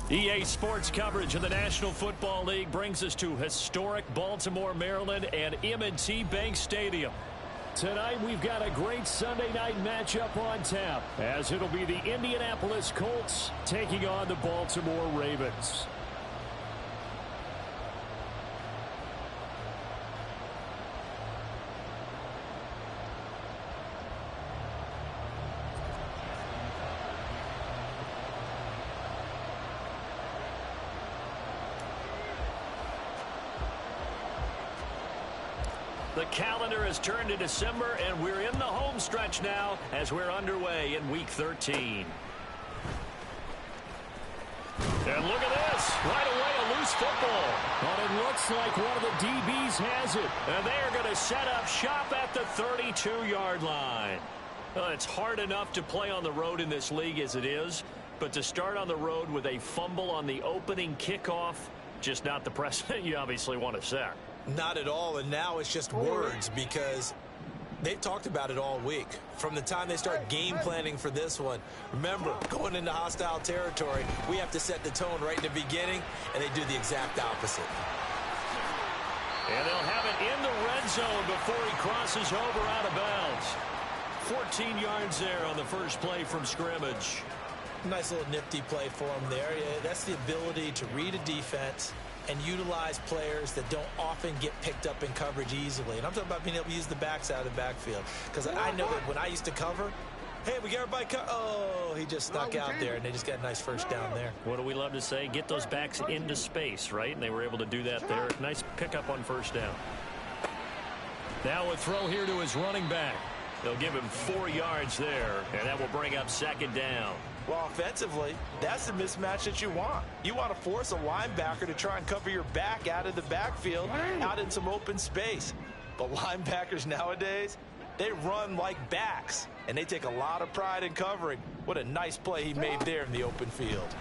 EA Sports coverage of the National Football League brings us to historic Baltimore, Maryland, and M&T Bank Stadium. Tonight, we've got a great Sunday night matchup on tap, as it'll be the Indianapolis Colts taking on the Baltimore Ravens. The calendar has turned to December, and we're in the home stretch now as we're underway in Week 13. And look at this. Right away, a loose football. But it looks like one of the DBs has it. And they are going to set up shop at the 32-yard line. Well, it's hard enough to play on the road in this league as it is, but to start on the road with a fumble on the opening kickoff, just not the precedent you obviously want to set. Not at all, and now it's just words because they've talked about it all week. From the time they start game planning for this one, remember, going into hostile territory, we have to set the tone right in the beginning, and they do the exact opposite. And they'll have it in the red zone before he crosses over out of bounds. 14 yards there on the first play from scrimmage. Nice little nifty play for him there. Yeah, that's the ability to read a defense and utilize players that don't often get picked up in coverage easily. And I'm talking about being able to use the backs out of the backfield. Because I know that when I used to cover, hey, we got everybody oh, he just snuck out there, and they just got a nice first down there. What do we love to say? Get those backs into space, right? And they were able to do that there. Nice pickup on first down. Now a throw here to his running back. They'll give him 4 yards there, and that will bring up second down. Well, offensively, that's the mismatch that you want. You want to force a linebacker to try and cover your back out of the backfield, out in some open space. But linebackers nowadays, they run like backs, and they take a lot of pride in covering. What a nice play he made there in the open field.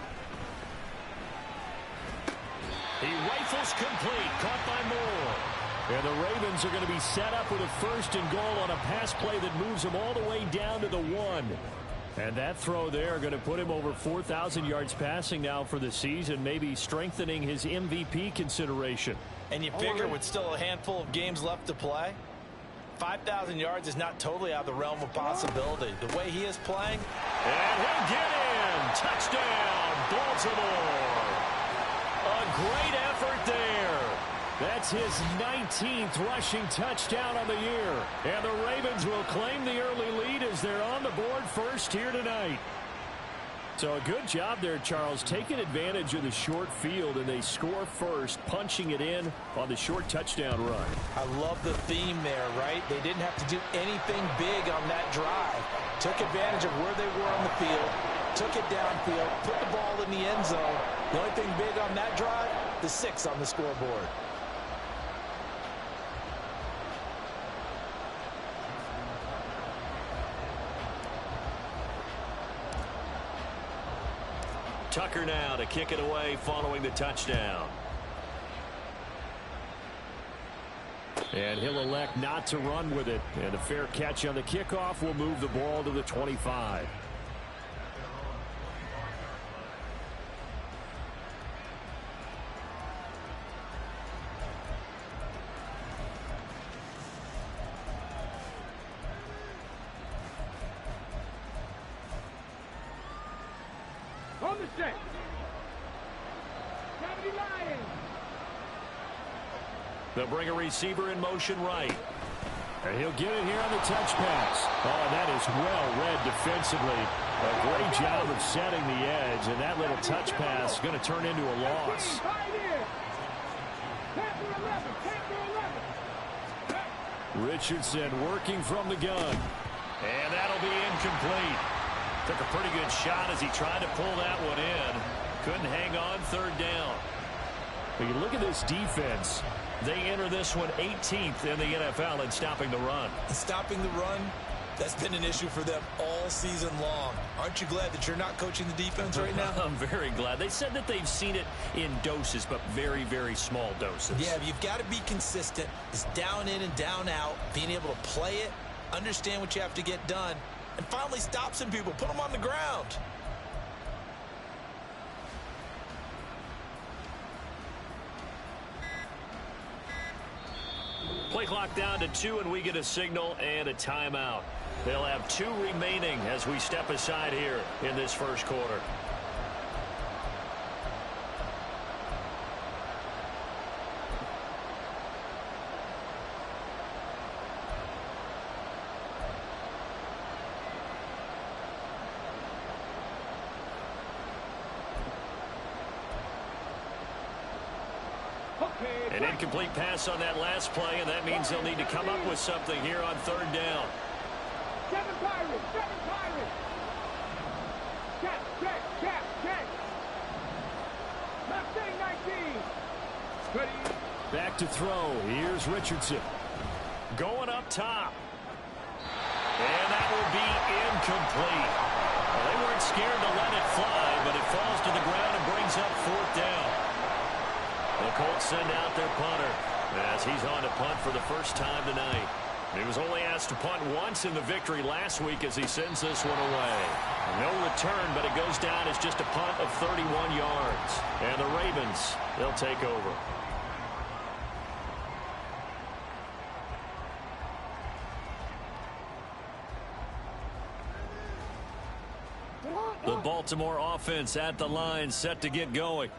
He rifles complete, caught by Moore. And the Ravens are going to be set up with a 1st and goal on a pass play that moves them all the way down to the 1. And that throw there going to put him over 4,000 yards passing now for the season, maybe strengthening his MVP consideration. And you figure with still a handful of games left to play, 5,000 yards is not totally out of the realm of possibility. The way he is playing. And he'll get in. Touchdown, Baltimore. A great effort there. That's his 19th rushing touchdown on the year. And the Ravens will claim the early lead as they're on the board first here tonight. So a good job there, Charles, taking advantage of the short field, and they score first, punching it in on the short touchdown run. I love the theme there, right? They didn't have to do anything big on that drive. Took advantage of where they were on the field, took it downfield, put the ball in the end zone. The only thing big on that drive, the 6 on the scoreboard. Tucker now to kick it away following the touchdown. And he'll elect not to run with it. And a fair catch on the kickoff will move the ball to the 25. They'll bring a receiver in motion right. And he'll get it here on the touch pass. Oh, that is well read defensively. A great job of setting the edge, and that little touch pass is going to turn into a loss. Richardson working from the gun. And that'll be incomplete. Took a pretty good shot as he tried to pull that one in. Couldn't hang on, 3rd down. When you look at this defense, they enter this one 18th in the NFL in stopping the run. Stopping the run, that's been an issue for them all season long. Aren't you glad that you're not coaching the defense right now? I'm very glad. They said that they've seen it in doses, but very, very small doses. Yeah, you've got to be consistent. It's down in and down out, being able to play it, understand what you have to get done, and finally stop some people, put them on the ground. Play clock down to 2, and we get a signal and a timeout. They'll have 2 remaining as we step aside here in this first quarter. An incomplete pass on that last play, and that means they'll need to come up with something here on 3rd down. 7 Pirates! 7 Pirates! Check! Mustang 19! Ready? Back to throw. Here's Richardson. Going up top. And that will be incomplete. Well, they weren't scared to let it fly, but it falls to the ground and brings up 4th down. The Colts send out their punter as he's on to punt for the first time tonight. He was only asked to punt once in the victory last week as he sends this one away. No return, but it goes down as just a punt of 31 yards. And the Ravens, they'll take over. The Baltimore offense at the line, set to get going.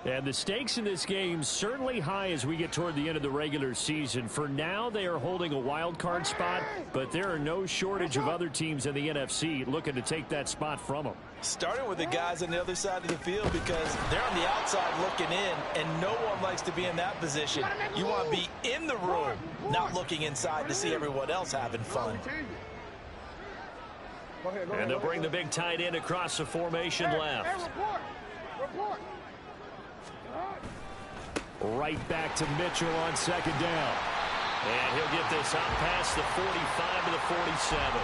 And the stakes in this game certainly high as we get toward the end of the regular season. For now, they are holding a wild card spot, but there are no shortage of other teams in the NFC looking to take that spot from them. Starting with the guys on the other side of the field because they're on the outside looking in, and no one likes to be in that position. You want to be in the room, not looking inside to see everyone else having fun. And they'll bring the big tight end across the formation left. Report! Right back to Mitchell on 2nd down. And he'll get this out past the 45 to the 47.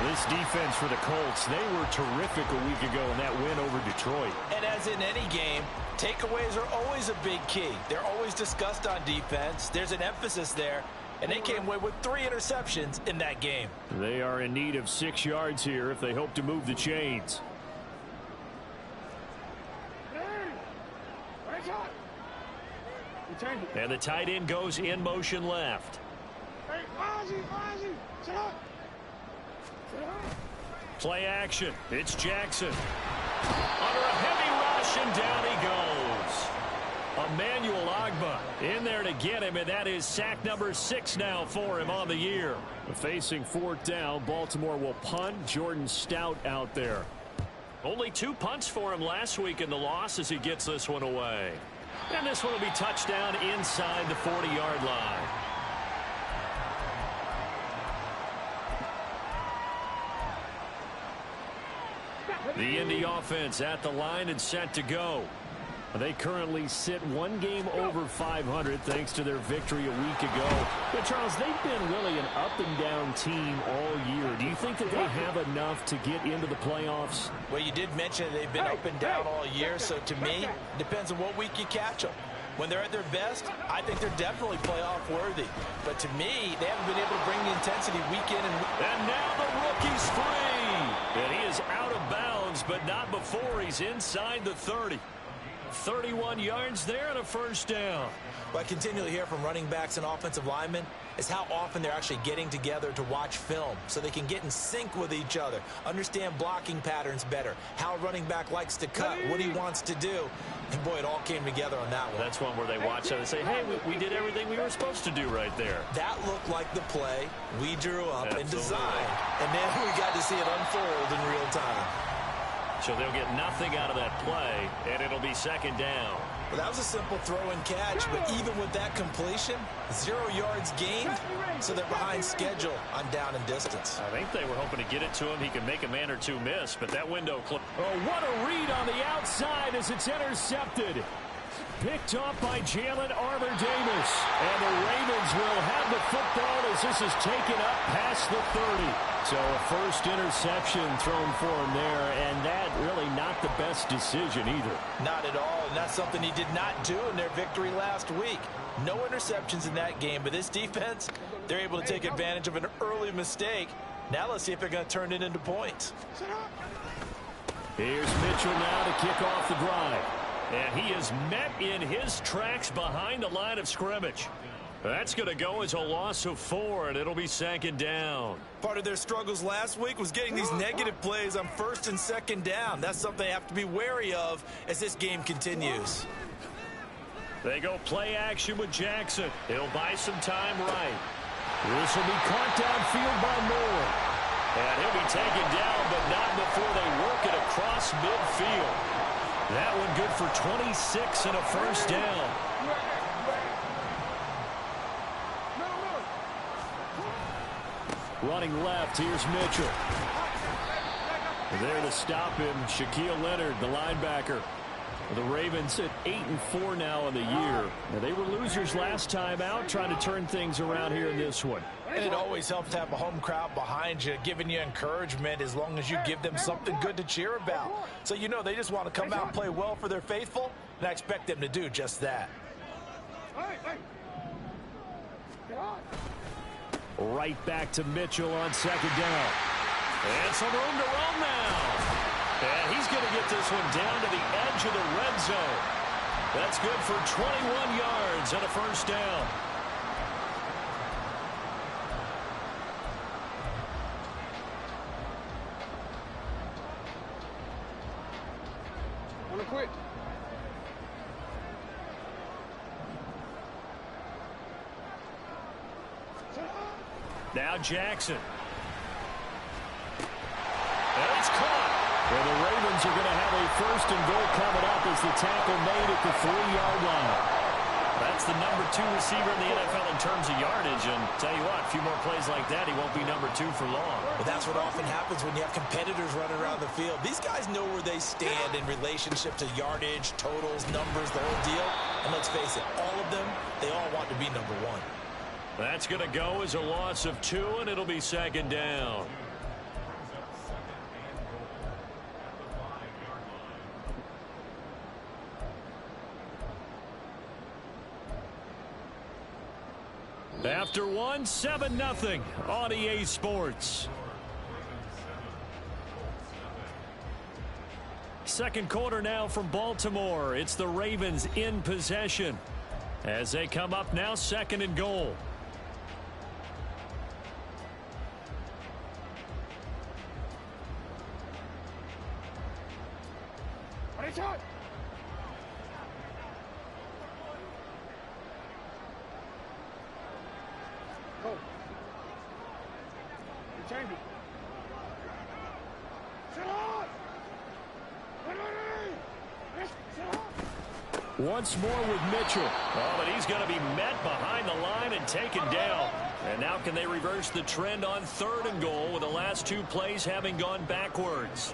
This defense for the Colts, they were terrific a week ago in that win over Detroit. And as in any game, takeaways are always a big key. They're always discussed on defense. There's an emphasis there. And they came away with 3 interceptions in that game. They are in need of 6 yards here if they hope to move the chains. And the tight end goes in motion left. Play action. It's Jackson. Under a heavy rush, and down he goes. Emmanuel Ogbah in there to get him, and that is sack number 6 now for him on the year. Facing 4th down, Baltimore will punt. Jordan Stout out there. Only 2 punts for him last week in the loss as he gets this one away. And this one will be touchdown inside the 40-yard line. The Indy offense at the line and set to go. They currently sit 1 game over 500 thanks to their victory a week ago. But, Charles, they've been really an up-and-down team all year. Do you think that they have enough to get into the playoffs? Well, you did mention they've been up and down all year, so to me, it depends on what week you catch them. When they're at their best, I think they're definitely playoff worthy. But to me, they haven't been able to bring the intensity week in and week out. And now the rookie's free. And he is out of bounds, but not before he's inside the 30. 31 yards there and a 1st down. What I continually hear from running backs and offensive linemen is how often they're actually getting together to watch film so they can get in sync with each other, understand blocking patterns better, how a running back likes to cut, what he wants to do. And, boy, it all came together on that one. That's one where they watch it and say, hey, we did everything we were supposed to do right there. That looked like the play we drew up and designed. And then we got to see it unfold in real time. So they'll get nothing out of that play, and it'll be 2nd down. Well, that was a simple throw and catch, but even with that completion, 0 yards gained, so they're behind schedule on down and distance. I think they were hoping to get it to him. He can make a man or 2 miss, but that window closed. Oh, what a read on the outside as it's intercepted. Picked off by Jalen Armour-Davis. And the Ravens will have the football as this is taken up past the 30. So a first interception thrown for him there, and that really not the best decision either. Not at all, and that's something he did not do in their victory last week. No interceptions in that game, but this defense, they're able to take advantage of an early mistake. Now let's see if they're going to turn it into points. Here's Mitchell now to kick off the drive. And he is met in his tracks behind the line of scrimmage. That's going to go as a loss of 4, and it'll be 2nd down. Part of their struggles last week was getting these negative plays on 1st and 2nd down. That's something they have to be wary of as this game continues. They go play action with Jackson. He'll buy some time right. This will be caught downfield by Moore. And he'll be taken down, but not before they work it across midfield. That one good for 26 and a 1st down. Running left, here's Mitchell. There to stop him, Shaquille Leonard, the linebacker. The Ravens at 8-4 now in the year. Now, they were losers last time out, trying to turn things around here in this one. And it always helps to have a home crowd behind you, giving you encouragement as long as you give them something good to cheer about. So you know they just want to come out and play well for their faithful, and I expect them to do just that. Right back to Mitchell on 2nd down. And some room to roam now. And he's going to get this one down to the edge of the red zone. That's good for 21 yards and a 1st down. Wanna quit? Now Jackson. And it's caught. Well, the Ravens are going to have a 1st and goal coming up as the tackle made at the 3-yard line. That's the number 2 receiver in the NFL in terms of yardage. And tell you what, a few more plays like that, he won't be number 2 for long. But that's what often happens when you have competitors running around the field. These guys know where they stand in relationship to yardage, totals, numbers, the whole deal. And let's face it, all of them, they all want to be number 1. That's going to go as a loss of 2, and it'll be 2nd down. After 1, 7-0 on EA Sports. Second quarter now from Baltimore. It's the Ravens in possession as they come up now 2nd and goal. Shot. Go. Change it. Sit on. Once more with Mitchell. Oh, but he's going to be met behind the line and taken down. And now can they reverse the trend on 3rd and goal with the last 2 plays having gone backwards?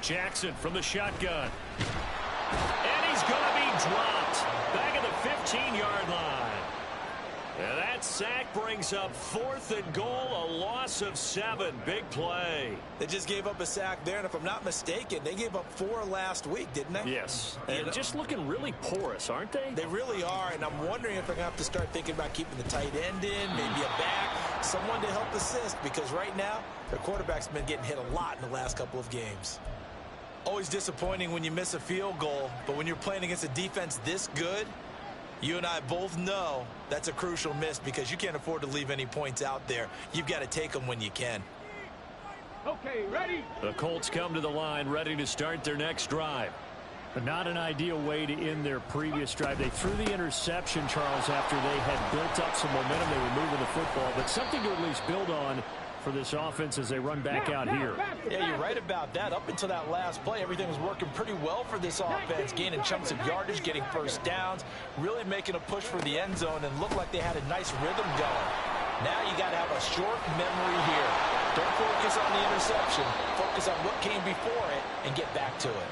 Jackson from the shotgun. And he's going to be dropped back at the 15-yard line. And that sack brings up 4th and goal, a loss of 7. Big play. They just gave up a sack there, and if I'm not mistaken, they gave up 4 last week, didn't they? Yes. And just looking really porous, aren't they? They really are, and I'm wondering if they're going to have to start thinking about keeping the tight end in, maybe a back, someone to help assist, because right now, their quarterback's been getting hit a lot in the last couple of games. Always disappointing when you miss a field goal, but when you're playing against a defense this good, you and I both know that's a crucial miss because you can't afford to leave any points out there. You've got to take them when you can. Okay, ready? The Colts come to the line ready to start their next drive. But not an ideal way to end their previous drive. They threw the interception, Charles, after they had built up some momentum. They were moving the football, but something to at least build on for this offense as they run back out here. Yeah, you're right about that. Up until that last play, everything was working pretty well for this offense, gaining chunks of yardage, getting 1st downs, really making a push for the end zone, and looked like they had a nice rhythm going. Now you got to have a short memory here. Don't focus on the interception. Focus on what came before it and get back to it.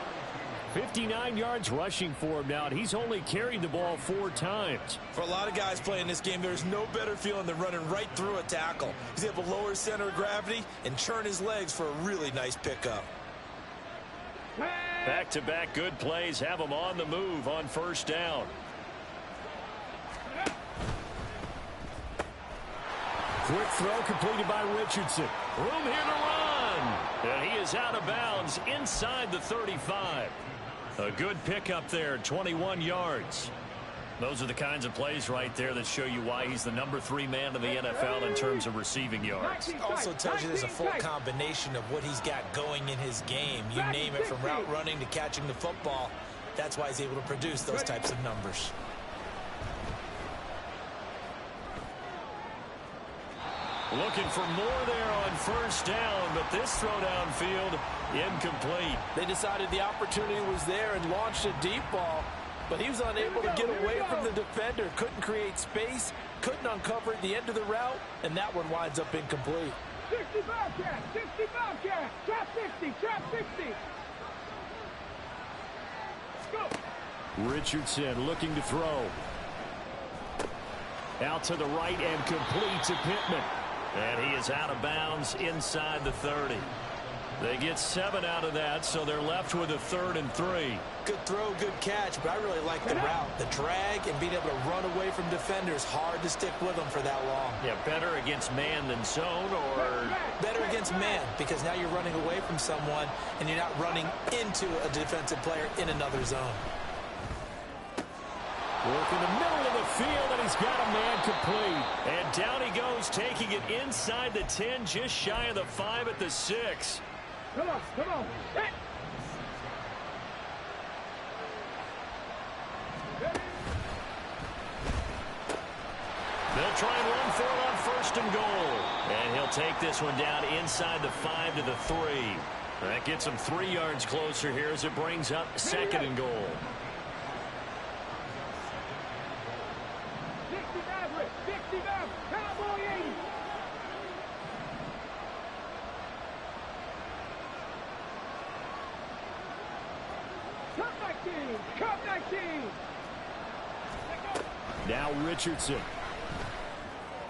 59 yards rushing for him now, and he's only carried the ball 4 times. For a lot of guys playing this game, there's no better feeling than running right through a tackle. He's able to lower his center of gravity and churn his legs for a really nice pickup. Back-to-back good plays have him on the move on 1st down. Quick throw completed by Richardson. Room here to run. And he is out of bounds inside the 35. A good pickup there, 21 yards. Those are the kinds of plays right there that show you why he's the number 3 man in the NFL in terms of receiving yards. Also tells you there's a full combination of what he's got going in his game. You name it, from route running to catching the football. That's why he's able to produce those types of numbers. Looking for more there on first down, but this throw downfield incomplete. They decided the opportunity was there and launched a deep ball, but he was unable to get away from the defender, couldn't create space, couldn't uncover at the end of the route, and that one winds up incomplete. 60 Bobcat, 60 Bobcat, trap 60, trap 60. Go. Richardson looking to throw. Out to the right and complete to Pittman. And he is out of bounds inside the 30. They get 7 out of that, so they're left with a 3rd and 3. Good throw, good catch, but I really like the route. The drag and being able to run away from defenders, hard to stick with them for that long. Yeah, better against man than zone, or better against man, because now you're running away from someone and you're not running into a defensive player in another zone. work in the middle of the field, and he's got a man complete. And down he goes, taking it inside the 10, just shy of the 5 at the 6. Come on, come on. Hit. They'll try and run for it on 1st and goal. And he'll take this one down inside the 5 to the 3. That gets him 3 yards closer here as it brings up 2nd and goal. 60 Maverick, 60 Maverick, Cowboy 80. Cut 19, cut 19. Now Richardson.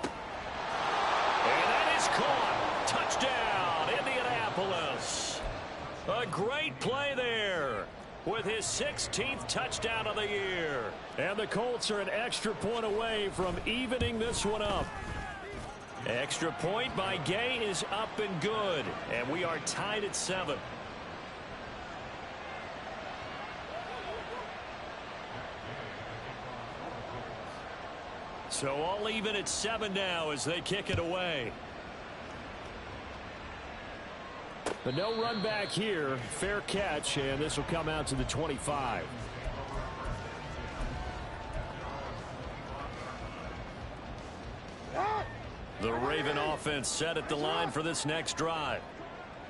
And that is caught. Touchdown, Indianapolis. A great play there with his 16th touchdown of the year. And the Colts are an extra point away from evening this one up. Extra point by Gay is up and good. And we are tied at 7. So all even at 7 now as they kick it away. But no run back here. Fair catch, and this will come out to the 25. The Raven offense set at the line for this next drive.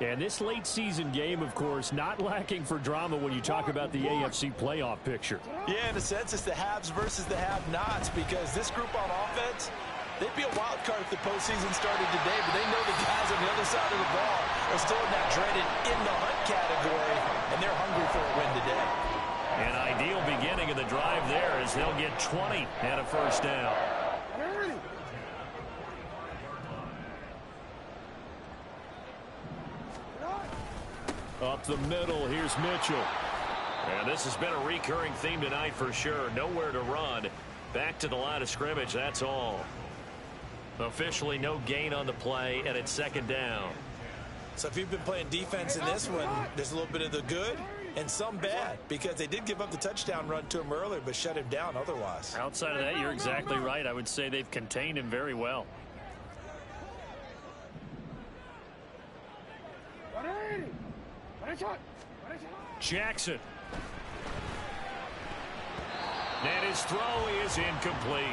And this late season game, of course, not lacking for drama when you talk about the AFC playoff picture. Yeah, in a sense, it's the haves versus the have-nots, because this group on offense, they'd be a wild card if the postseason started today, but they know the guys on the other side of the ball are still in that dreaded in the hunt category, and they're hungry for a win today. An ideal beginning of the drive there as they'll get 20 and a 1st down. Up the middle, here's Mitchell. And this has been a recurring theme tonight for sure. Nowhere to run. Back to the line of scrimmage, that's all. Officially no gain on the play, and it's 2nd down. So if you've been playing defense in this one, there's a little bit of the good and some bad, because they did give up the touchdown run to him earlier, but shut him down otherwise. Outside of that, you're exactly right. I would say they've contained him very well. Jackson. And his throw is incomplete.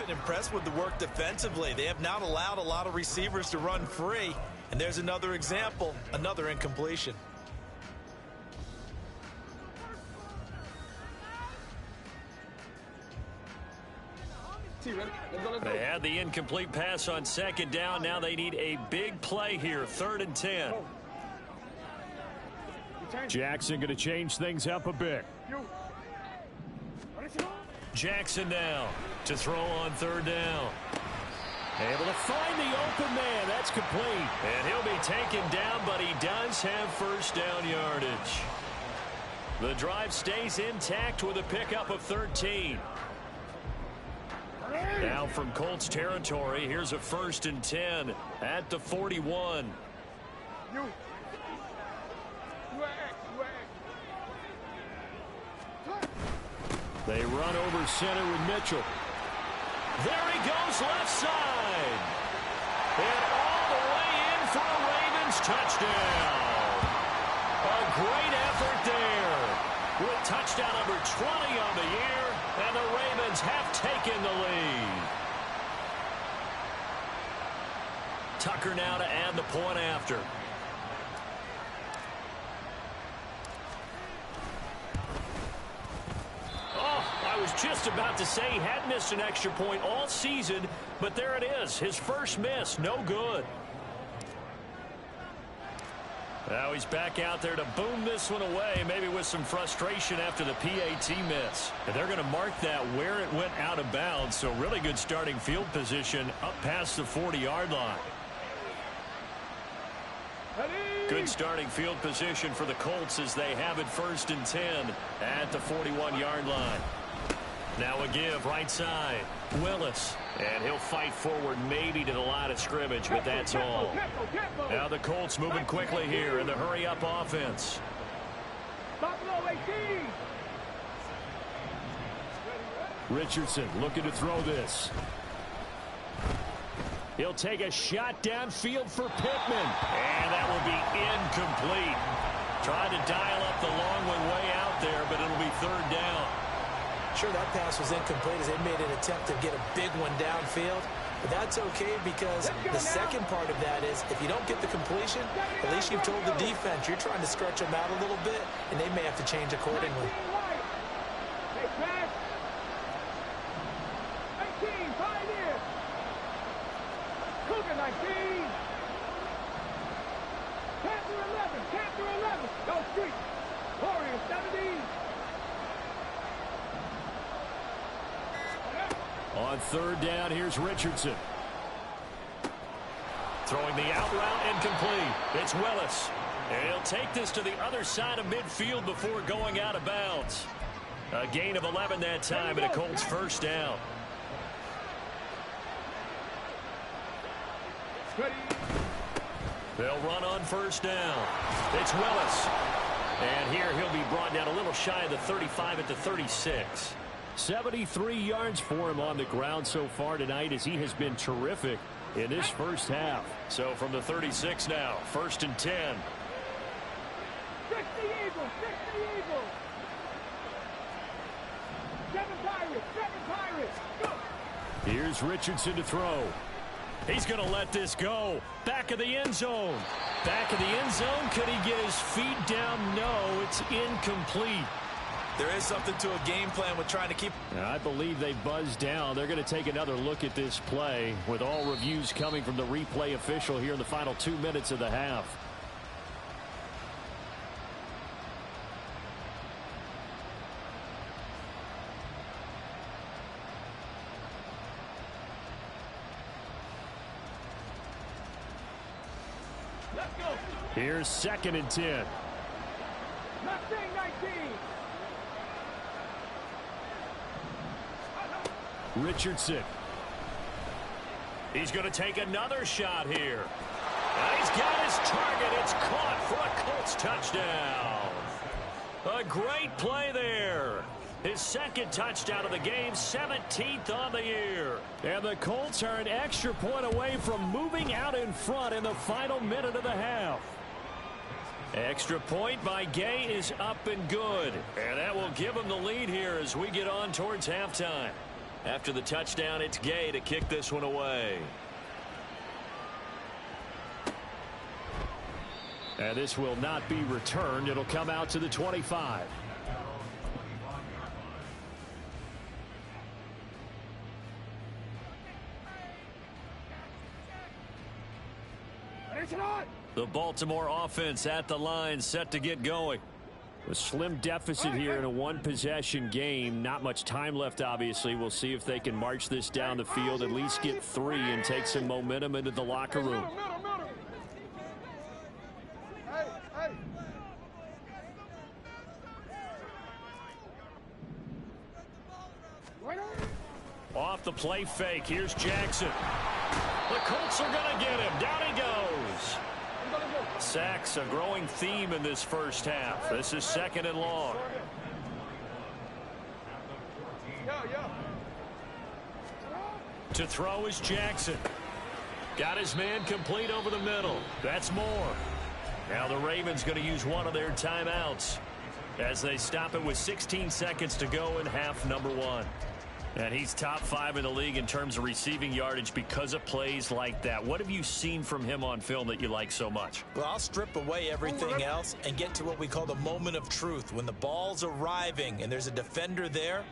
Impressed with the work defensively. They have not allowed a lot of receivers to run free, and there's another example, another incompletion. They had the incomplete pass on second down. Now they need a big play here. 3rd and 10. Jackson going to change things up a bit. Jackson now to throw on 3rd down. Able to find the open man. That's complete. And he'll be taken down, but he does have 1st down yardage. The drive stays intact with a pickup of 13. Now from Colts territory, here's a 1st and 10 at the 41. They run over center with Mitchell. There he goes left side. And all the way in for a Ravens touchdown. A great effort there. With touchdown number 20 on the year, and the Ravens have taken the lead. Tucker now to add the point after. I was just about to say he had missed an extra point all season, but there it is. His first miss, no good. Now he's back out there to boom this one away, maybe with some frustration after the PAT miss. And they're going to mark that where it went out of bounds, so really good starting field position up past the 40-yard line. Good starting field position for the Colts as they have it 1st and 10 at the 41-yard line. Now a give right side. Willis. And he'll fight forward maybe to the line of scrimmage, but that's all. Now the Colts moving quickly here in the hurry-up offense. Richardson looking to throw this. He'll take a shot downfield for Pittman. And that will be incomplete. Tried to dial up the long one way out there, but it'll be 3rd down. Sure, that pass was incomplete as they made an attempt to get a big one downfield. But that's okay because the second part of that is if you don't get the completion, at least you've told the defense you're trying to stretch them out a little bit, and they may have to change accordingly. Cougar 19. Panther 11. Panther 11. Go Street. Warriors 17. On 3rd down, here's Richardson. Throwing the out route incomplete. It's Willis. And he'll take this to the other side of midfield before going out of bounds. A gain of 11 that time, and a Colts 1st down. They'll run on 1st down. It's Willis. And here he'll be brought down a little shy of the 35 at the 36. 73 yards for him on the ground so far tonight as he has been terrific in this first half. So from the 36 now, 1st and 10. 60 Eagles, 60 Eagles. 7 Pirates, 7 Pirates. Go. Here's Richardson to throw. He's going to let this go. Back of the end zone. Back of the end zone. Could he get his feet down? No, it's incomplete. There is something to a game plan with trying to keep. I believe they buzzed down. They're going to take another look at this play with all reviews coming from the replay official here in the final 2 minutes of the half. Let's go. Here's 2nd and 10. Mustang 19. Richardson. He's going to take another shot here. And he's got his target. It's caught for a Colts touchdown. A great play there. His 2nd touchdown of the game, 17th on the year. And the Colts are an extra point away from moving out in front in the final minute of the half. Extra point by Gay is up and good. And that will give him the lead here as we get on towards halftime. After the touchdown, it's Gay to kick this one away. And this will not be returned. It'll come out to the 25. The Baltimore offense at the line, set to get going. A slim deficit here in a one-possession game. Not much time left, obviously. We'll see if they can march this down the field, at least get 3 and take some momentum into the locker room. Off the play fake, here's Jackson. The Colts are going to get him. Down he goes. Sacks, a growing theme in this first half. This is 2nd and long. To throw is Jackson. Got his man complete over the middle. That's Moore. Now the Ravens going to use one of their timeouts as they stop it with 16 seconds to go in half number 1. And he's top 5 in the league in terms of receiving yardage because of plays like that. What have you seen from him on film that you like so much? Well, I'll strip away everything else and get to what we call the moment of truth. When the ball's arriving and there's a defender there,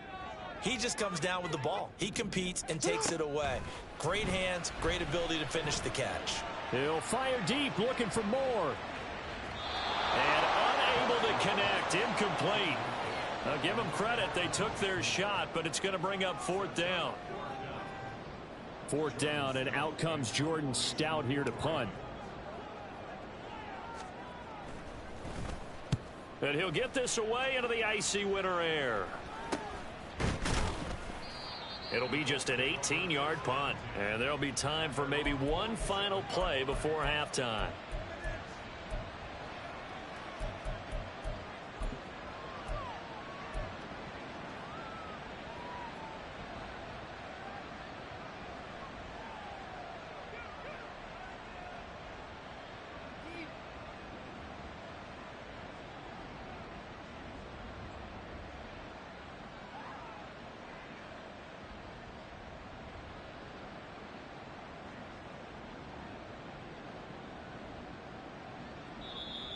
he just comes down with the ball. He competes and takes it away. Great hands, great ability to finish the catch. He'll fire deep, looking for more. And unable to connect, incomplete. Now give them credit, they took their shot, but it's going to bring up 4th down. 4th down, and out comes Jordan Stout here to punt. And he'll get this away into the icy winter air. It'll be just an 18-yard punt, and there'll be time for maybe one final play before halftime.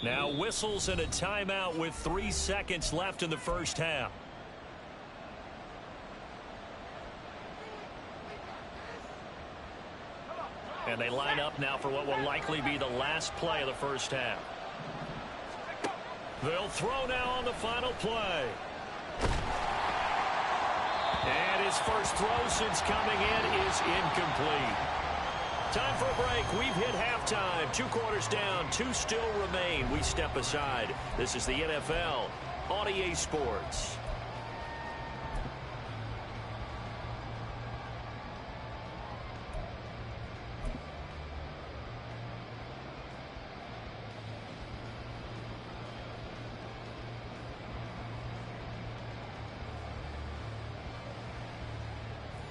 Now whistles and a timeout with 3 seconds left in the first half. And they line up now for what will likely be the last play of the first half. They'll throw now on the final play. And his first throw since coming in is incomplete. Time for a break. We've hit halftime. 2 quarters down. 2 still remain. We step aside. This is the NFL on EA Sports.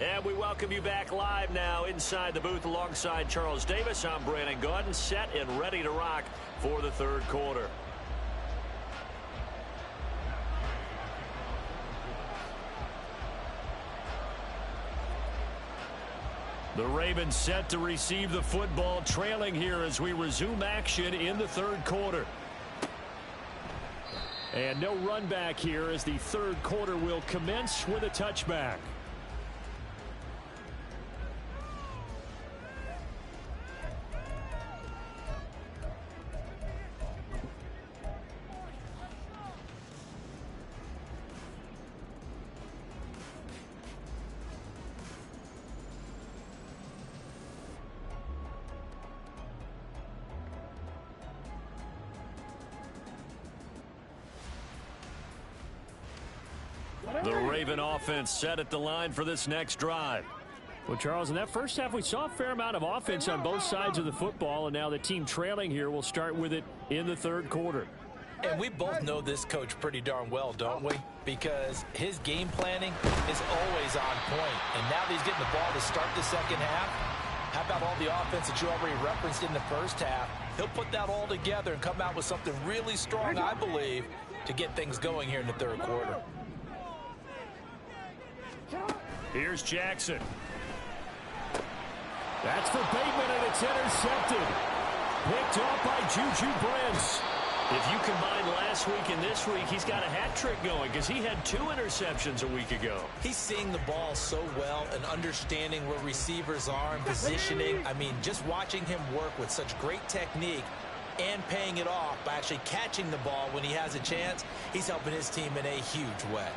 And we welcome you back live now inside the booth alongside Charles Davis. I'm Brandon Gaudin, set and ready to rock for the 3rd quarter. The Ravens set to receive the football, trailing here as we resume action in the 3rd quarter. And no run back here as the 3rd quarter will commence with a touchback. The Raven offense set at the line for this next drive. Well, Charles, in that first half, we saw a fair amount of offense on both sides of the football, and now the team trailing here will start with it in the 3rd quarter. And we both know this coach pretty darn well, don't we? Because his game planning is always on point. And now that he's getting the ball to start the 2nd half, how about all the offense that you already referenced in the first half? He'll put that all together and come out with something really strong, I believe, to get things going here in the 3rd quarter. Here's Jackson. That's for Bateman, and it's intercepted. Picked off by Juju Brents. If you combine last week and this week, he's got a hat trick going because he had 2 interceptions a week ago. He's seeing the ball so well and understanding where receivers are and positioning. I mean, just watching him work with such great technique, and paying it off by actually catching the ball when he has a chance. He's helping his team in a huge way.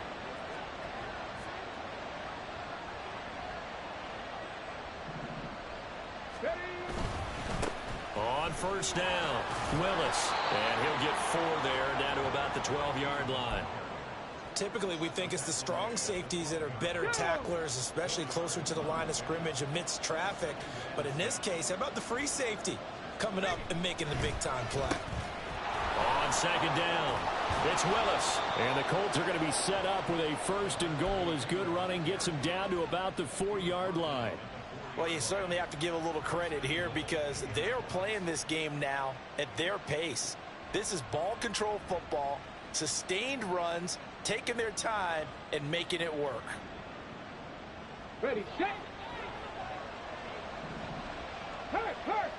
On first down, Willis. And he'll get 4 there, down to about the 12-yard line. Typically, we think it's the strong safeties that are better tacklers, especially closer to the line of scrimmage amidst traffic. But in this case, how about the free safety coming up and making the big-time play? On second down, it's Willis. And the Colts are going to be set up with a 1st and goal as good running gets them down to about the 4-yard line. Well, you certainly have to give a little credit here because they are playing this game now at their pace. This is ball control football, sustained runs, taking their time and making it work. Ready, set. Hurt.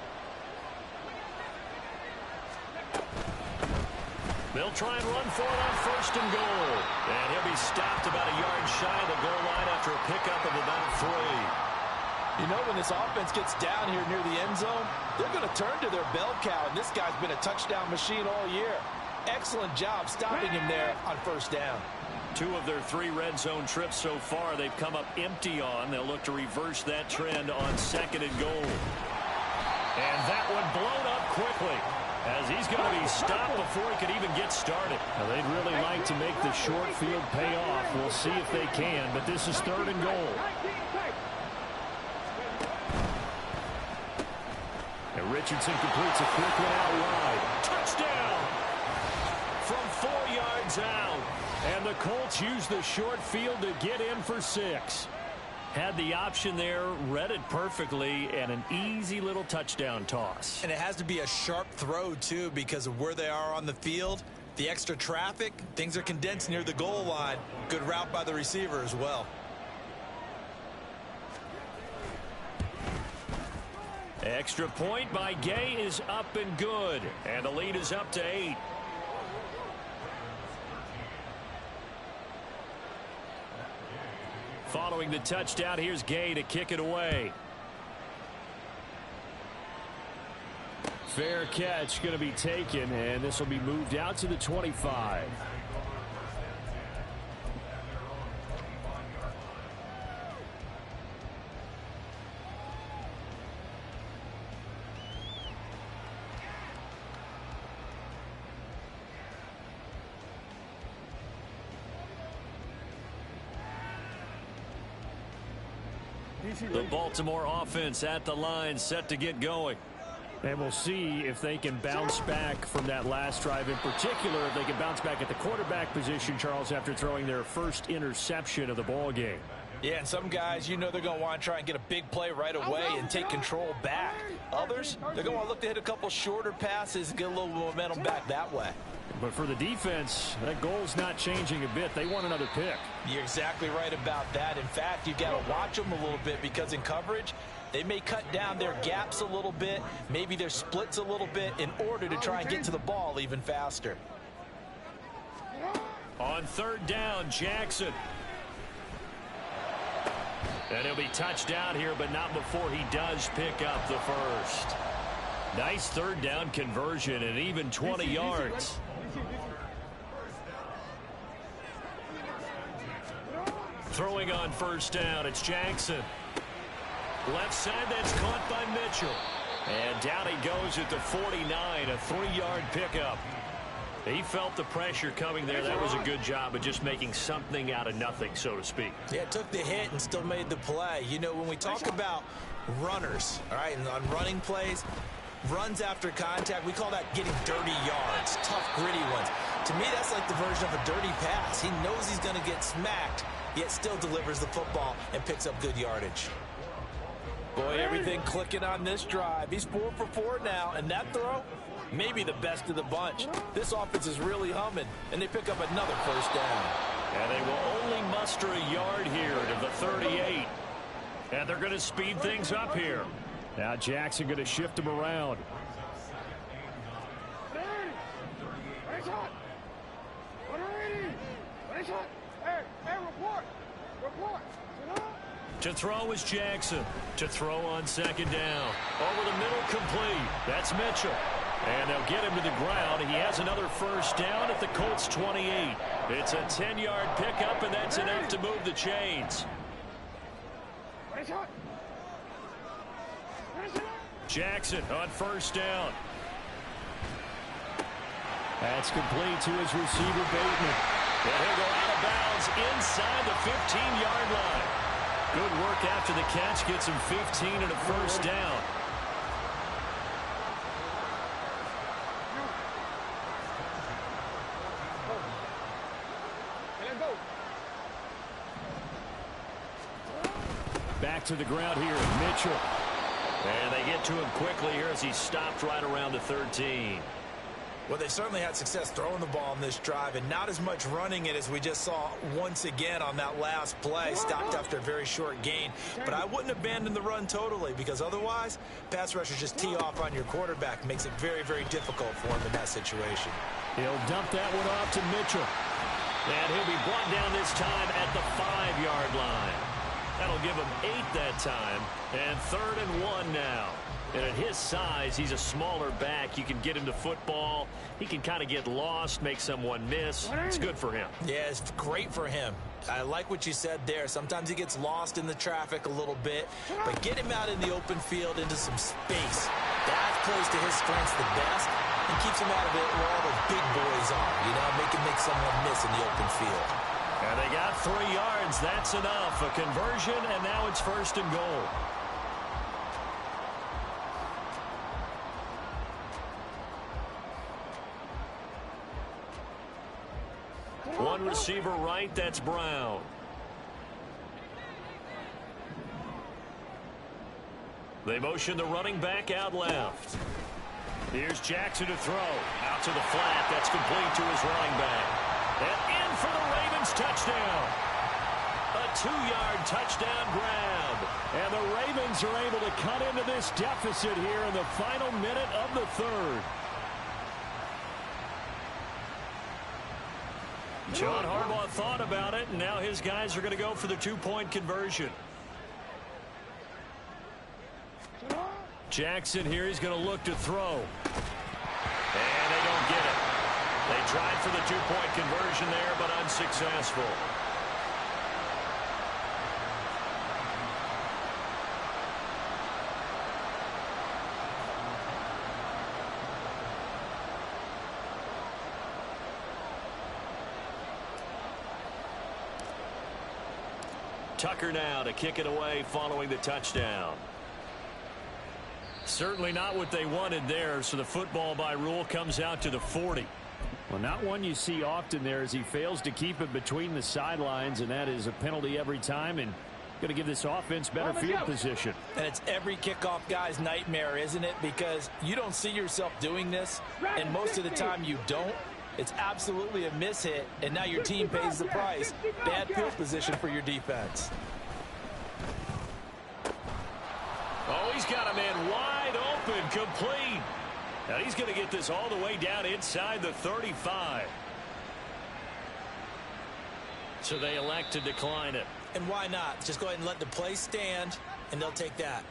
They'll try and run for it on 1st and goal. And he'll be stopped about a yard shy of the goal line after a pickup of about 3. You know, when this offense gets down here near the end zone, they're going to turn to their bell cow, and this guy's been a touchdown machine all year. Excellent job stopping him there on 1st down. 2 of their 3 red zone trips so far they've come up empty on. They'll look to reverse that trend on 2nd and goal. And that one blown up quickly as he's going to be stopped before he could even get started. Now, they'd really like to make the short field pay off. We'll see if they can, but this is 3rd and goal. And Richardson completes a quick one out wide. Touchdown! From 4 yards out. And the Colts use the short field to get in for 6. Had the option there, read it perfectly, and an easy little touchdown toss. And it has to be a sharp throw, too, because of where they are on the field. The extra traffic, things are condensed near the goal line. Good route by the receiver as well. Extra point by Gay is up and good. And the lead is up to 8. Following the touchdown, here's Gay to kick it away. Fair catch going to be taken, and this will be moved out to the 25. The Baltimore offense at the line, set to get going. And we'll see if they can bounce back from that last drive, in particular, if they can bounce back at the quarterback position, Charles, after throwing their first interception of the ball game. Yeah, and some guys, you know they're going to want to try and get a big play right away and take control back. Others, they're going to want to look to hit a couple shorter passes and get a little momentum back that way. But for the defense, that goal's not changing a bit. They want another pick. You're exactly right about that. In fact, you've got to watch them a little bit because in coverage, they may cut down their gaps a little bit, maybe their splits a little bit in order to try and get to the ball even faster. On 3rd down, Jackson. And he'll be touched down here, but not before he does pick up the first. Nice 3rd down conversion and even 20 yards. Throwing on 1st down, it's Jackson. Left side, that's caught by Mitchell. And down he goes at the 49, a 3-yard pickup. He felt the pressure coming there. That was a good job of just making something out of nothing, so to speak. Yeah, took the hit and still made the play. You know, when we talk about runners, all right, and on running plays, runs after contact, we call that getting dirty yards, tough, gritty ones. To me, that's like the version of a dirty pass. He knows he's going to get smacked, yet still delivers the football and picks up good yardage. Boy, everything clicking on this drive. He's 4 for 4 now, and that throw, maybe the best of the bunch. This offense is really humming, and they pick up another 1st down. And they will only muster a yard here to the 38. And they're going to speed things up here. Now Jackson going to shift him around. To throw is Jackson. To throw on 2nd down. Over the middle, complete. That's Mitchell. And they'll get him to the ground. He has another first down at the Colts 28. It's a 10-yard pickup, and that's enough to move the chains. Jackson on first down. That's complete to his receiver, Bateman. And he'll go out of bounds inside the 15-yard line. Good work after the catch. Gets him 15 and a first down. Back to the ground here, Mitchell. And they get to him quickly here as he stopped right around the 13. Well, they certainly had success throwing the ball on this drive and not as much running it as we just saw once again on that last play. Stopped after a very short gain. But I wouldn't abandon the run totally, because otherwise, pass rushers just tee off on your quarterback. Makes it very, very difficult for him in that situation. He'll dump that one off to Mitchell. And he'll be brought down this time at the 5-yard line. That'll give him 8 that time. And 3rd and 1 now. And at his size, he's a smaller back. You can get into football. He can kind of get lost, make someone miss. It's good for him. Yeah, it's great for him. I like what you said there. Sometimes he gets lost in the traffic a little bit, but get him out in the open field into some space. That plays to his strengths the best and keeps him out of it where all the big boys are, you know, make someone miss in the open field. And they got 3 yards. That's enough. A conversion, and now it's 1st and goal. One receiver right, that's Brown. They motion the running back out left. Here's Jackson to throw. Out to the flat, that's complete to his running back. And in for the Ravens touchdown. A 2-yard touchdown grab. And the Ravens are able to cut into this deficit here in the final minute of the 3rd. John Harbaugh thought about it, and now his guys are going to go for the 2-point conversion. Jackson here, he's going to look to throw. And they don't get it. They tried for the 2-point conversion there, but unsuccessful. Tucker now to kick it away following the touchdown. Certainly not what they wanted there, so the football by rule comes out to the 40. Well, not one you see often there as he fails to keep it between the sidelines, and that is a penalty every time and going to give this offense better field position. And it's every kickoff guy's nightmare, isn't it? Because you don't see yourself doing this, and most of the time you don't. It's absolutely a mishit, and now your team pays the price. Bad field position for your defense. Oh, he's got a man wide open, complete. Now he's going to get this all the way down inside the 35. So they elect to decline it. And why not? Just go ahead and let the play stand, and they'll take that.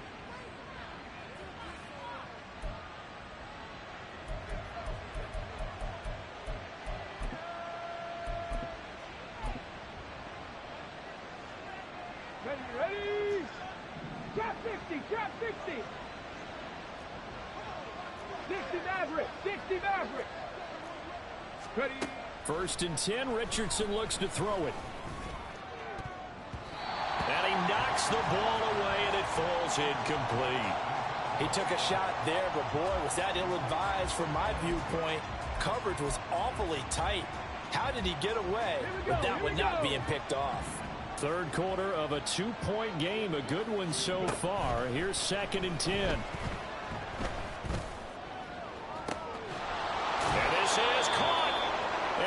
Ready? Trap 60, trap 60. 60 Maverick, 60 Maverick. Ready? 1st and 10, Richardson looks to throw it. And he knocks the ball away, and it falls incomplete. He took a shot there, but boy, was that ill-advised from my viewpoint. Coverage was awfully tight. How did he get away with that one not being picked off? 3rd quarter of a 2-point game, a good one so far. Here's 2nd and 10. And this is caught.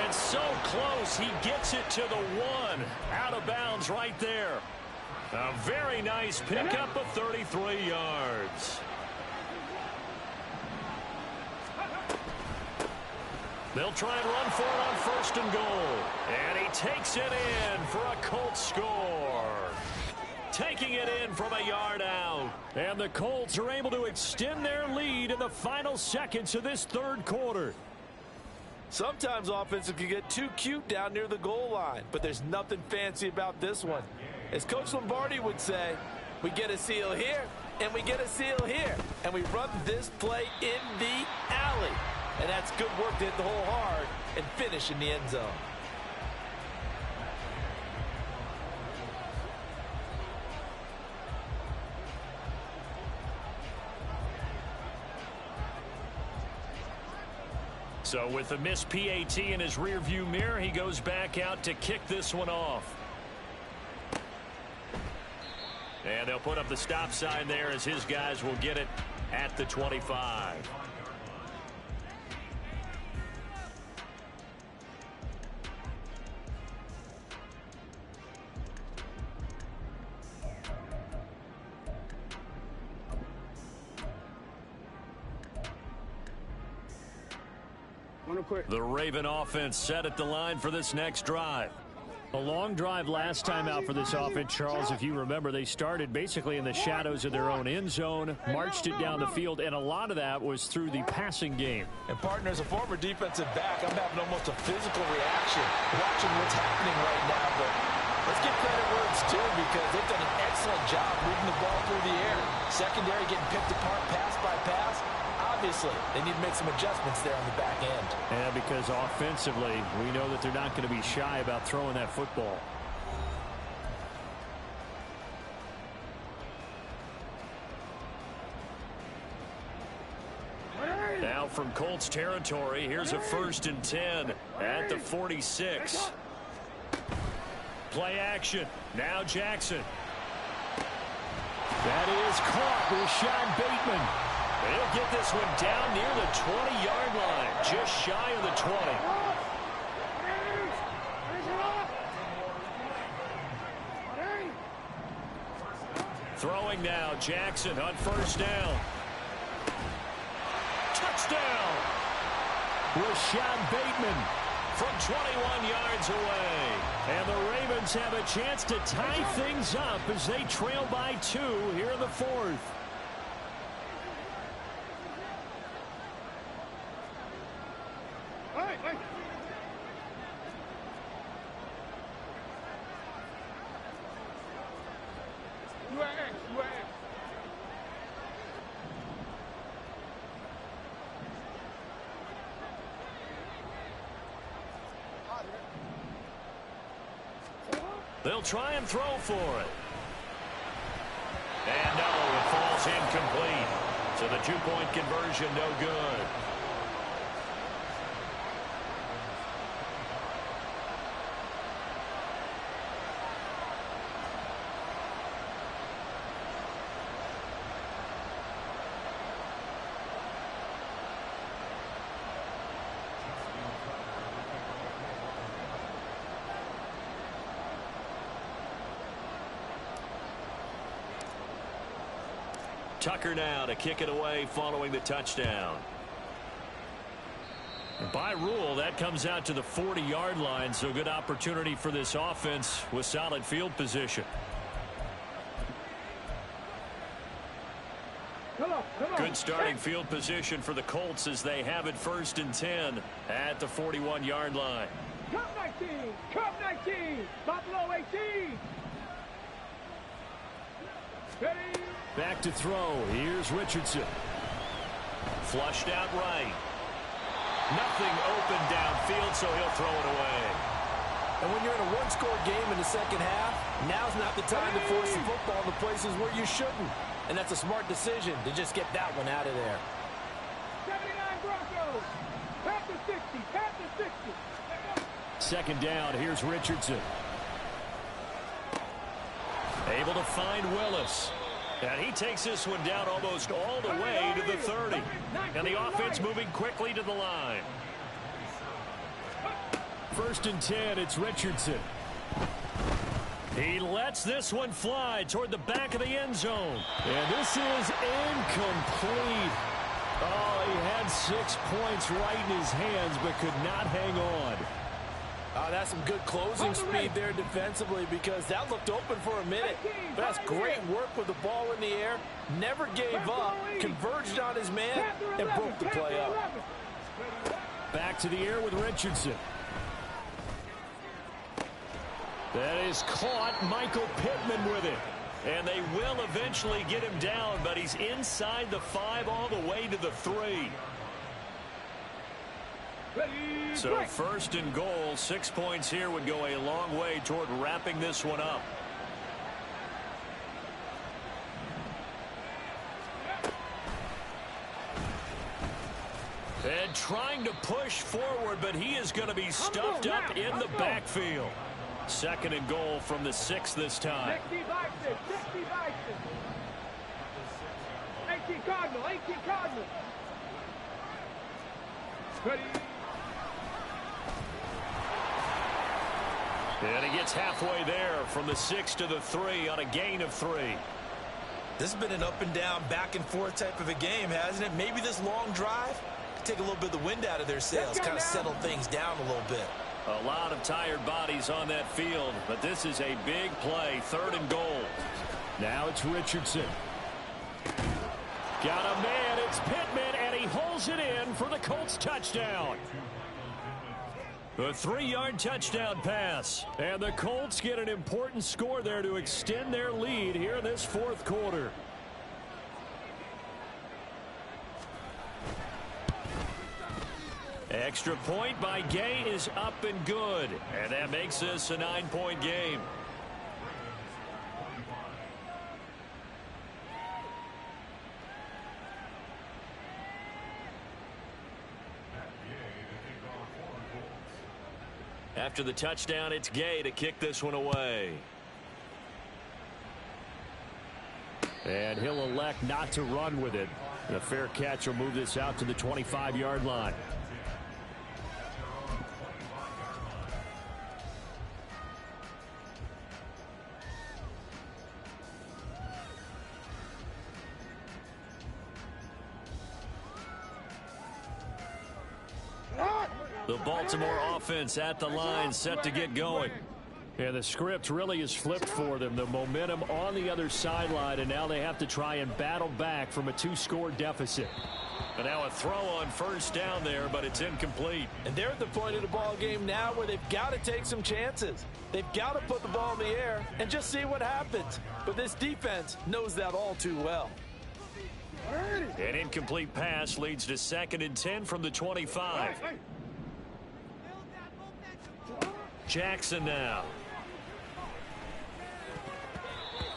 And so close, he gets it to the 1. Out of bounds right there. A very nice pickup of 33 yards. They'll try and run for it on 1st and goal. And he takes it in for a Colts score. taking it in from a yard out. And the Colts are able to extend their lead in the final seconds of this third quarter. Sometimes offenses can get too cute down near the goal line, but there's nothing fancy about this one. As Coach Lombardi would say, we get a seal here, and we get a seal here, and we run this play in the alley. And that's good work to hit the hole hard and finish in the end zone. So with a missed PAT in his rearview mirror, he goes back out to kick this one off. And they'll put up the stop sign there as his guys will get it at the 25. The Raven offense set at the line for this next drive. A long drive last time out for this offense, Charles. If you remember, they started basically in the shadows of their own end zone, marched it down the field, and a lot of that was through the passing game. And partner, as a former defensive back, I'm having almost a physical reaction watching what's happening right now. But let's give credit where it's due, because they've done an excellent job moving the ball through the air. Secondary getting picked apart pass by pass. Obviously, they need to make some adjustments there on the back end. Yeah, because offensively, we know that they're not going to be shy about throwing that football. Now from Colts territory, here's a 1st and 10 at the 46. Play action. Now Jackson. That is caught. Rashad Bateman. He'll get this one down near the 20-yard line, just shy of the 20. Throwing now, Jackson on 1st down. Touchdown! Rashad Bateman from 21 yards away. And the Ravens have a chance to tie things up as they trail by 2 here in the 4th. They'll try and throw for it. And no, it falls incomplete. So the 2-point conversion, no good. Tucker now to kick it away following the touchdown. And by rule, that comes out to the 40-yard line, so good opportunity for this offense with solid field position. Good starting field position for the Colts as they have it 1st and 10 at the 41-yard line. Cup 19, Cup 19, Buffalo 18. Ready? Back to throw. Here's Richardson. Flushed out right. Nothing open downfield, so he'll throw it away. And when you're in a one-score game in the second half, now's not the time to force the football to places where you shouldn't. And that's a smart decision to just get that one out of there. 79 Broncos. Pass to 60. Pass to 60. Second down. Here's Richardson. Able to find Willis. And he takes this one down almost all the way to the 30. And the offense moving quickly to the line. 1st and 10, it's Richardson. He lets this one fly toward the back of the end zone. And this is incomplete. Oh, he had 6 points right in his hands, but could not hang on. that's some good closing speed there defensively, because that looked open for a minute. But that's great work with the ball in the air. Never gave up, converged on his man, and broke the play up. Back to the air with Richardson. That is caught. Michael Pittman with it. And they will eventually get him down, but he's inside the 5 all the way to the 3. So 1st and goal, 6 points here would go a long way toward wrapping this one up. And trying to push forward, but he is going to be stuffed up in the backfield. 2nd and goal from the 6 this time. 60 Bison, 60 Bison. 18 Cardinal, 18 Cardinal. Ready. And he gets halfway there from the 6 to the 3 on a gain of 3. This has been an up and down, back and forth type of a game, hasn't it? Maybe this long drive could take a little bit of the wind out of their sails, kind of settle things down a little bit. A lot of tired bodies on that field, but this is a big play. 3rd and goal. Now it's Richardson. Got a man. It's Pittman, and he holds it in for the Colts touchdown. A 3-yard touchdown pass. And the Colts get an important score there to extend their lead here in this 4th quarter. Extra point by Gay is up and good. And that makes this a 9-point game. After the touchdown, it's Gay to kick this one away. And he'll elect not to run with it. And a fair catch will move this out to the 25-yard line. The Baltimore offense at the line, set to get going. Yeah, the script really is flipped for them. The momentum on the other sideline, and now they have to try and battle back from a 2-score deficit. And now a throw on 1st down there, but it's incomplete. And they're at the point of the ball game now where they've got to take some chances. They've got to put the ball in the air and just see what happens. But this defense knows that all too well. An incomplete pass leads to 2nd and 10 from the 25. Jackson now.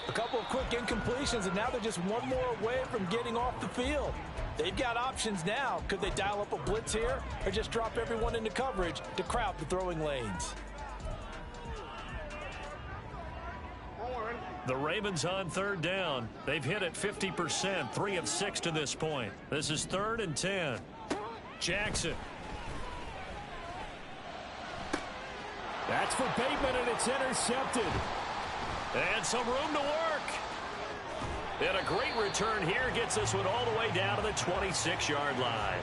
A couple of quick incompletions, and now they're just one more away from getting off the field. They've got options now. Could they dial up a blitz here or just drop everyone into coverage to crowd the throwing lanes? The Ravens on 3rd down. They've hit it 50%, 3 of 6 to this point. This is 3rd and 10. Jackson. That's for Bateman, and it's intercepted. And some room to work. And a great return here gets this one all the way down to the 26-yard line.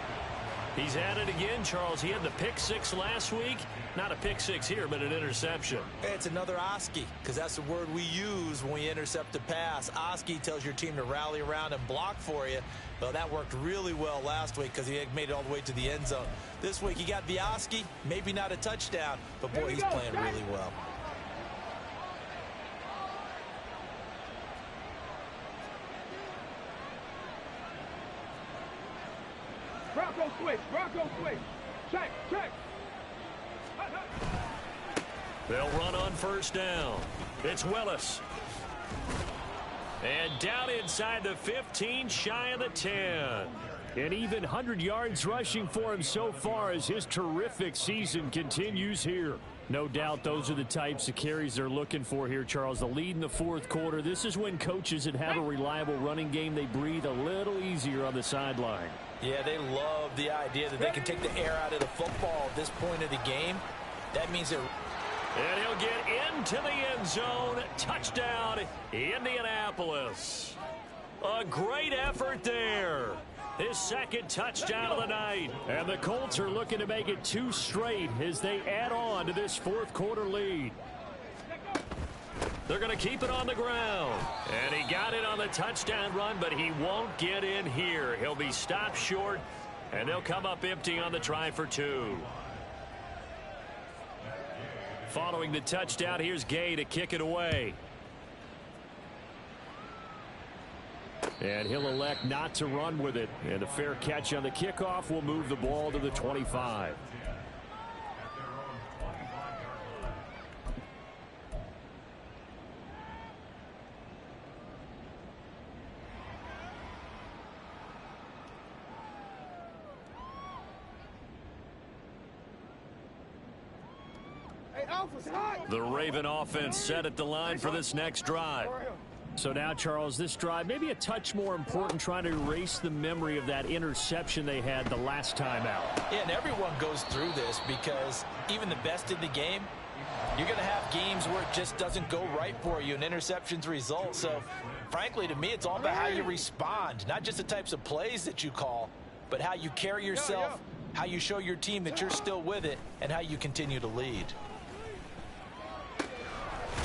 He's at it again, Charles. He had the pick 6 last week. Not a pick 6 here, but an interception. It's another Oski, because that's the word we use when we intercept a pass. Oski tells your team to rally around and block for you. Well, that worked really well last week because he had made it all the way to the end zone. This week he got the Oski, maybe not a touchdown, but boy, he's playing really well. Bronco switch, Bronco switch. Check, check. They'll run on 1st down. It's Willis. And down inside the 15, shy of the 10. And even 100 yards rushing for him so far as his terrific season continues here. No doubt those are the types of carries they're looking for here, Charles. The lead in the 4th quarter. This is when coaches that have a reliable running game, they breathe a little easier on the sideline. Yeah, they love the idea that they can take the air out of the football at this point of the game. That means they're... And he'll get into the end zone. Touchdown, Indianapolis. A great effort there. His second touchdown of the night. And the Colts are looking to make it 2 straight as they add on to this fourth quarter lead. They're going to keep it on the ground. And he got it on the touchdown run, but he won't get in here. He'll be stopped short, and they'll come up empty on the try for 2. Following the touchdown, here's Gay to kick it away. And he'll elect not to run with it. And a fair catch on the kickoff will move the ball to the 25. The Raven offense set at the line for this next drive. So now, Charles, this drive maybe a touch more important, trying to erase the memory of that interception they had the last time out. Yeah, and everyone goes through this because even the best in the game, you're going to have games where it just doesn't go right for you and interceptions result. So, frankly, to me, it's all about how you respond, not just the types of plays that you call, but how you carry yourself, how you show your team that you're still with it, and how you continue to lead.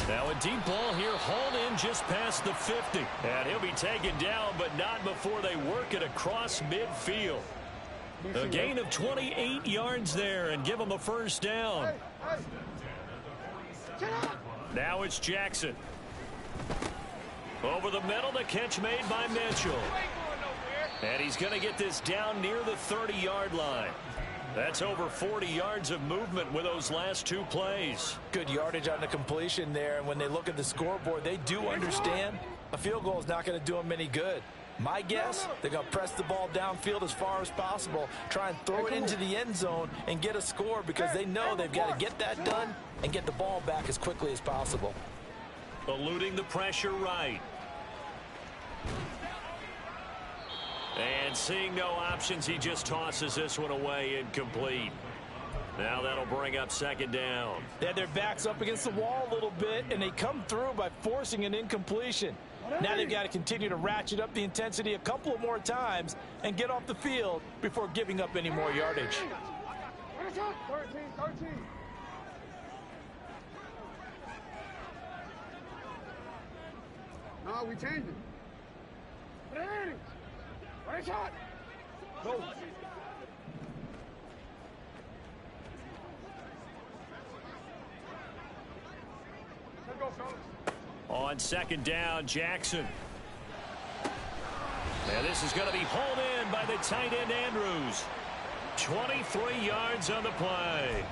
Now a deep ball here, hauled in just past the 50. And he'll be taken down, but not before they work it across midfield. A gain of 28 yards there and give them a first down. Now it's Jackson. Over the middle, the catch made by Mitchell. And he's going to get this down near the 30-yard line. That's over 40 yards of movement with those last 2 plays. Good yardage on the completion there. And when they look at the scoreboard, they do understand a field goal is not going to do them any good. My guess, they're going to press the ball downfield as far as possible, try and throw it into the end zone and get a score because they know they've got to get that done and get the ball back as quickly as possible. Eluding the pressure right. And seeing no options, he just tosses this one away, incomplete. Now that'll bring up second down. They had their backs up against the wall a little bit, and they come through by forcing an incompletion. Now they've got to continue to ratchet up the intensity a couple of more times and get off the field before giving up any more yardage. 13. No, we changed it. Right shot. Go. Let's go, fellas. On second down, Jackson. And this is going to be hauled in by the tight end, Andrews. 23 yards on the play.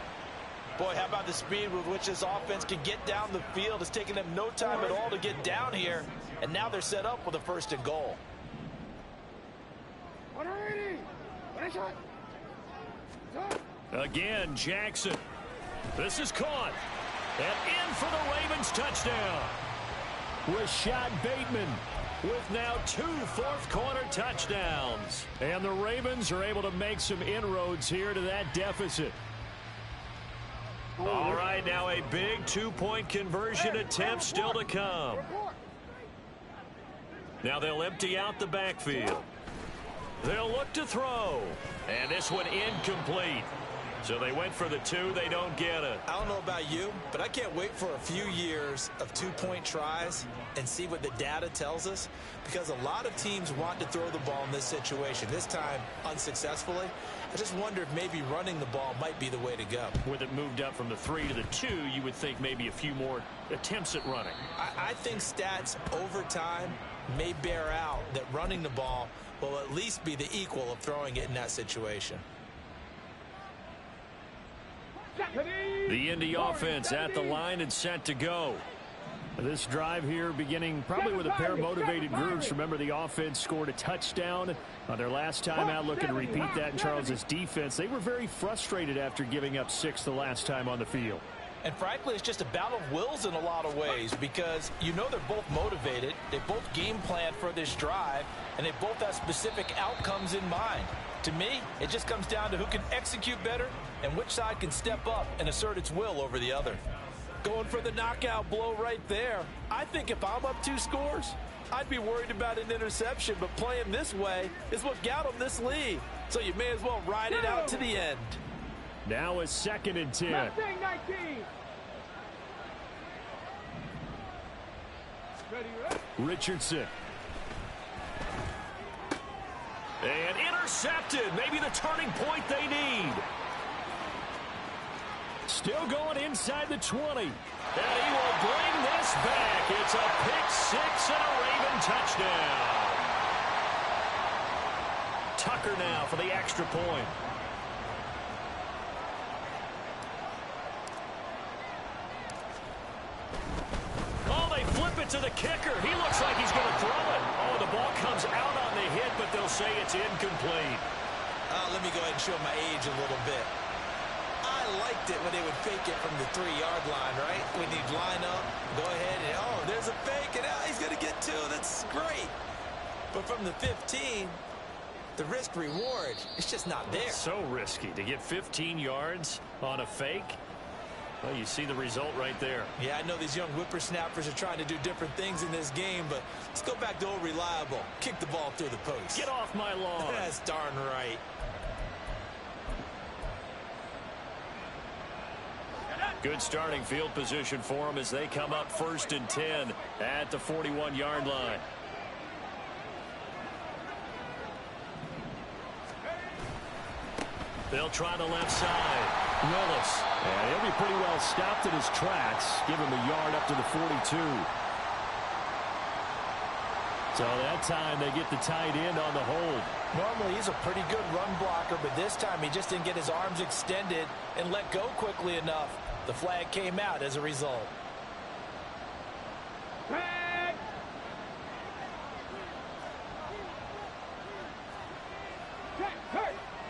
Boy, how about the speed with which this offense can get down the field? It's taken them no time at all to get down here, and now they're set up with a 1st and goal. 180. Right shot. Again, Jackson. This is caught. And in for the Ravens touchdown. Rashad Bateman with now 2 fourth-quarter touchdowns. And the Ravens are able to make some inroads here to that deficit. All right, now a big 2-point conversion attempt still to come. Now they'll empty out the backfield. They'll look to throw. And this one incomplete. So they went for the 2. They don't get it. I don't know about you, but I can't wait for a few years of 2-point tries and see what the data tells us, because a lot of teams want to throw the ball in this situation, this time unsuccessfully. I just wonder if maybe running the ball might be the way to go. With it moved up from the 3 to the 2, you would think maybe a few more attempts at running. I think stats over time may bear out that running the ball will at least be the equal of throwing it in that situation. The Indy offense at the line and set to go. This drive here beginning probably with a pair of motivated groups. Remember, the offense scored a touchdown on their last time out, looking to repeat that in Charles's defense. They were very frustrated after giving up 6 the last time on the field. And frankly, it's just a battle of wills in a lot of ways, because you know they're both motivated, they both game plan for this drive, and they both have specific outcomes in mind. To me, it just comes down to who can execute better and which side can step up and assert its will over the other. Going for the knockout blow right there. I think if I'm up 2 scores, I'd be worried about an interception, but playing this way is what got him this lead. So you may as well ride it out to the end. Now a 2nd and 10. 19. Ready, ready. Richardson. And intercepted. Maybe the turning point they need. Still going inside the 20. And he will bring this back. It's a pick 6 and a Raven touchdown. Tucker now for the extra point. Oh, they flip it to the kicker. He looks like he's going to throw it. Oh, the ball comes out on the hit, but they'll say it's incomplete. Let me go ahead and show my age a little bit. I liked it when they would fake it from the 3-yard line, right? When you'd line up, go ahead, and oh, there's a fake, and he's going to get 2. That's great. But from the 15, the risk-reward, it's just not there. It's so risky to get 15 yards on a fake. Well, you see the result right there. Yeah, I know these young whippersnappers are trying to do different things in this game, but let's go back to old reliable. Kick the ball through the post. Get off my lawn. That's darn right. Good starting field position for them as they come up 1st and 10 at the 41-yard line. They'll try the left side. Willis. And he'll be pretty well stopped in his tracks. Give him a yard up to the 42. So that time they get the tight end on the hold. Normally he's a pretty good run blocker, but this time he just didn't get his arms extended and let go quickly enough. The flag came out as a result. Flag.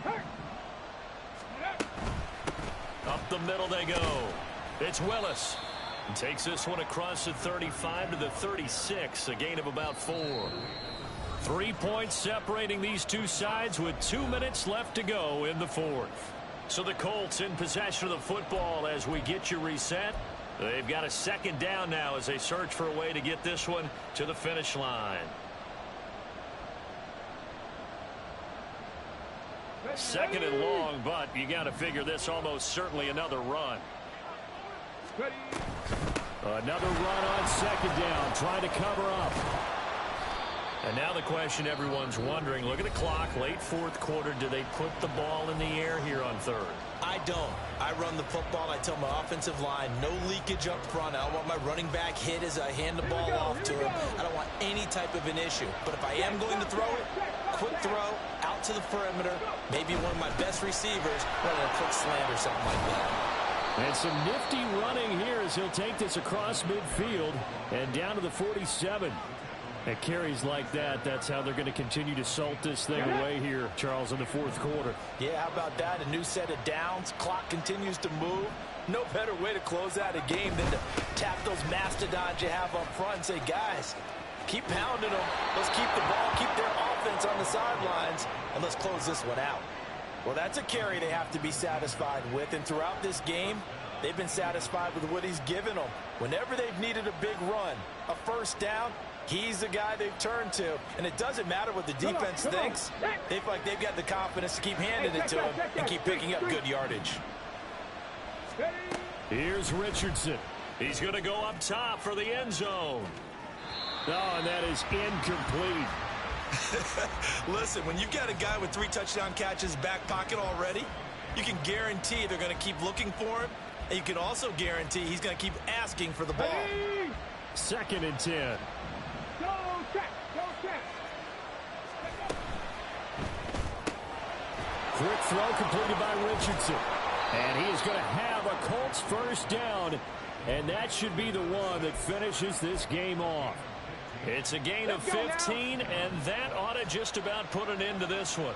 Hurt. Up the middle they go. It's Willis. He takes this one across the 35 to the 36, a gain of about 4. 3 points separating these two sides with 2 minutes left to go in the 4th. So the Colts in possession of the football as we get you reset. They've got a 2nd down now as they search for a way to get this one to the finish line. 2nd and long, but you got to figure this almost certainly another run. Ready. Another run on 2nd down, trying to cover up. And now the question everyone's wondering, look at the clock, late 4th quarter, do they put the ball in the air here on 3rd? I don't. I run the football. I tell my offensive line, no leakage up front. I don't want my running back hit as I hand the ball off to him. I don't want any type of an issue. But if I am going to throw it, quick throw, out to the perimeter, maybe one of my best receivers running a quick slant or something like that. And some nifty running here as he'll take this across midfield and down to the 47. At carries like that, that's how they're going to continue to salt this thing away here, Charles, in the 4th quarter. Yeah, how about that? A new set of downs. Clock continues to move. No better way to close out a game than to tap those mastodons you have up front and say, guys, keep pounding them. Let's keep the ball, keep their offense on the sidelines, and let's close this one out. Well, that's a carry they have to be satisfied with, and throughout this game, they've been satisfied with what he's given them. Whenever they've needed a big run, a 1st down, he's the guy they've turned to. And it doesn't matter what the defense thinks. They feel like they've got the confidence to keep handing it to him and keep picking up good yardage. Here's Richardson. He's going to go up top for the end zone. Oh, and that is incomplete. Listen, when you've got a guy with 3 touchdown catches back pocket already, you can guarantee they're going to keep looking for him, and you can also guarantee he's going to keep asking for the ball. 2nd and 10. Go check. Quick throw completed by Richardson. And he is going to have a Colts 1st down, and that should be the one that finishes this game off. It's a gain of 15, and that ought to just about put an end to this one.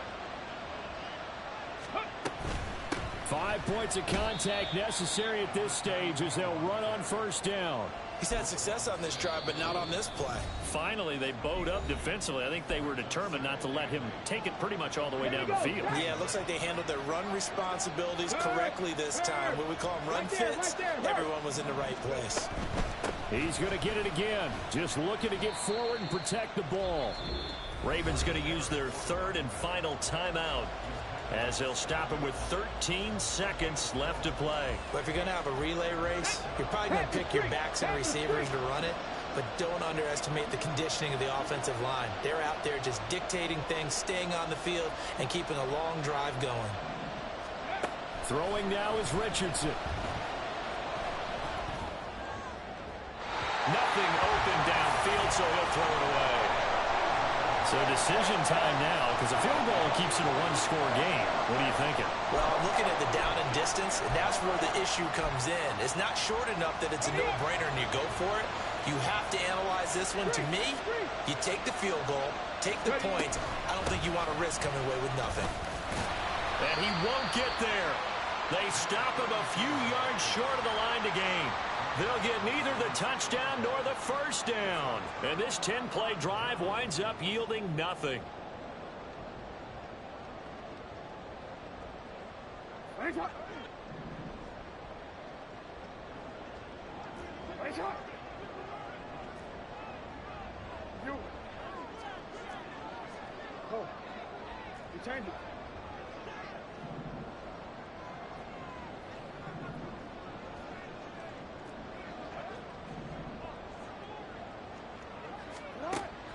5 points of contact necessary at this stage as they'll run on first down. He's had success on this drive, but not on this play. Finally, they bowed up defensively. I think they were determined not to let him take it pretty much all the way down the field. Yeah, it looks like they handled their run responsibilities correctly this time. What we call them run fits, everyone was in the right place. He's going to get it again. Just looking to get forward and protect the ball. Ravens going to use their third and final timeout as they'll stop him with 13 seconds left to play. But if you're going to have a relay race, you're probably going to pick your backs and receivers to run it, but don't underestimate the conditioning of the offensive line. They're out there just dictating things, staying on the field, and keeping a long drive going. Throwing now is Richardson. Nothing open downfield, so he'll throw it away. So decision time now, because a field goal keeps it a one-score game. What are you thinking? Well, I'm looking at the down and distance, and that's where the issue comes in. It's not short enough that it's a no-brainer and you go for it. You have to analyze this one. To me, you take the field goal, take the points. I don't think you want to risk coming away with nothing. And he won't get there. They stop him a few yards short of the line to gain. They'll get neither the touchdown nor the first down. And this 10-play drive winds up yielding nothing.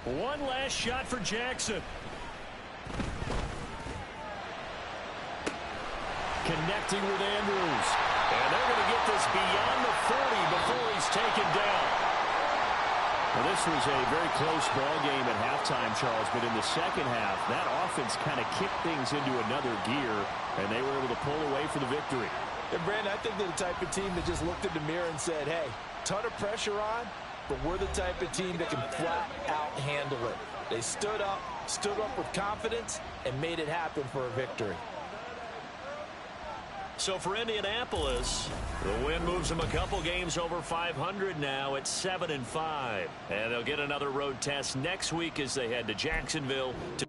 One last shot for Jackson. Connecting with Andrews. And they're going to get this beyond the 40 before he's taken down. Well, this was a very close ball game at halftime, Charles, but in the second half, that offense kind of kicked things into another gear, and they were able to pull away for the victory. And, Brandon, I think they're the type of team that just looked in the mirror and said, hey, ton of pressure on, but we're the type of team that can flat out handle it. They stood up with confidence, and made it happen for a victory. So for Indianapolis, the win moves them a couple games over 500 now at 7-5. And they'll get another road test next week as they head to Jacksonville to